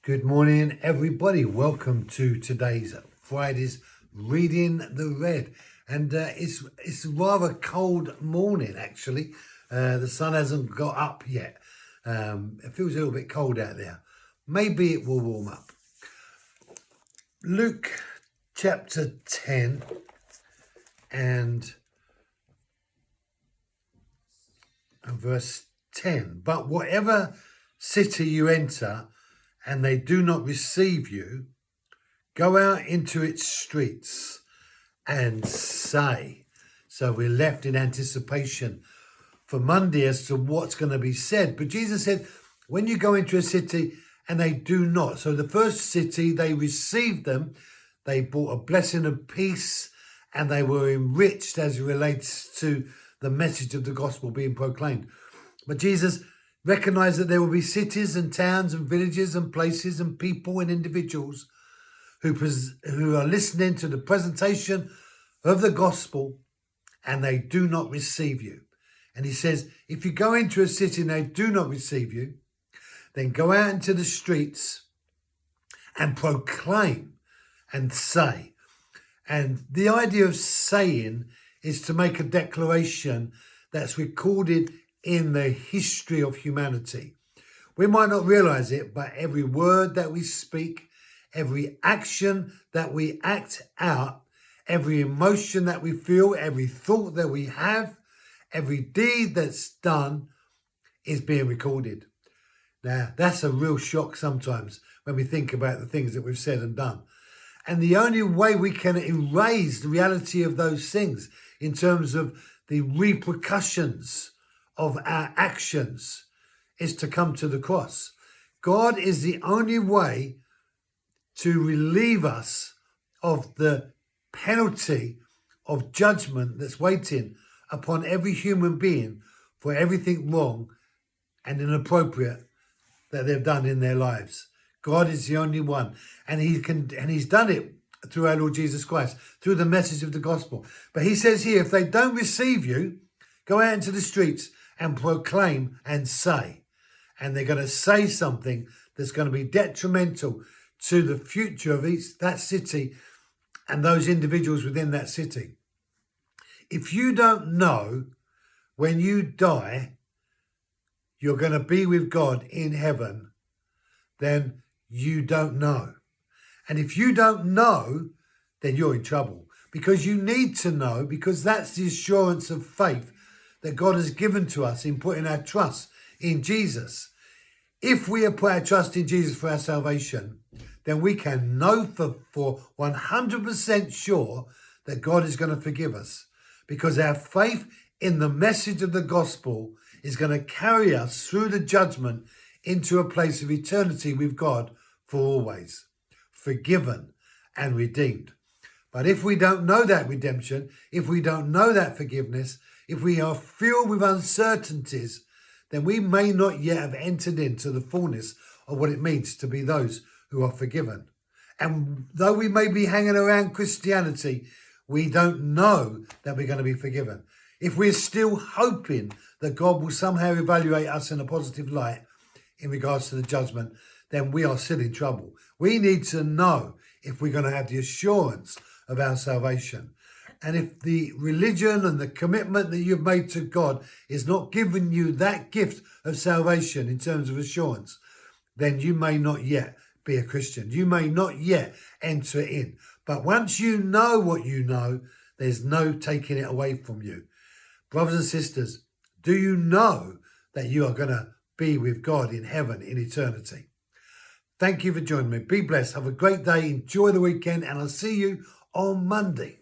Good morning, everybody. Welcome to today's Friday's Reading the Red. And it's a rather cold morning, actually. The sun hasn't got up yet. It feels a little bit cold out there. Maybe it will warm up. Luke chapter 10 and verse 10. But whatever city you enter, and they do not receive you, go out into its streets and say. So we're left in anticipation for Monday as to what's going to be said. But Jesus said, when you go into a city and they do not. So the first city, they received them. They brought a blessing of peace and they were enriched as it relates to the message of the gospel being proclaimed. But Jesus recognize that there will be cities and towns and villages and places and people and individuals who are listening to the presentation of the gospel and they do not receive you. And he says, if you go into a city and they do not receive you, then go out into the streets and proclaim and say. And the idea of saying is to make a declaration that's recorded in the history of humanity. We might not realize it, but every word that we speak, every action that we act out, every emotion that we feel, every thought that we have, every deed that's done is being recorded. Now, that's a real shock sometimes when we think about the things that we've said and done. And the only way we can erase the reality of those things in terms of the repercussions of our actions is to come to the cross. God is the only way to relieve us of the penalty of judgment that's waiting upon every human being for everything wrong and inappropriate that they've done in their lives. God is the only one, and he's done it through our Lord Jesus Christ, through the message of the gospel. But he says here, if they don't receive you, go out into the streets and proclaim and say. And they're going to say something that's going to be detrimental to the future of that city and those individuals within that city. If you don't know when you die, you're going to be with God in heaven, then you don't know. And if you don't know, then you're in trouble, because you need to know, because that's the assurance of faith that God has given to us in putting our trust in Jesus. If we have put our trust in Jesus for our salvation, then we can know for 100% sure that God is going to forgive us, because our faith in the message of the gospel is going to carry us through the judgment into a place of eternity with God for always, forgiven and redeemed. But if we don't know that redemption, if we don't know that forgiveness, if we are filled with uncertainties, then we may not yet have entered into the fullness of what it means to be those who are forgiven. And though we may be hanging around Christianity, we don't know that we're going to be forgiven. If we're still hoping that God will somehow evaluate us in a positive light in regards to the judgment, then we are still in trouble. We need to know if we're going to have the assurance of our salvation. And if the religion and the commitment that you've made to God is not giving you that gift of salvation in terms of assurance, then you may not yet be a Christian. You may not yet enter in. But once you know what you know, there's no taking it away from you. Brothers and sisters, do you know that you are going to be with God in heaven in eternity? Thank you for joining me. Be blessed. Have a great day. Enjoy the weekend, and I'll see you on Monday.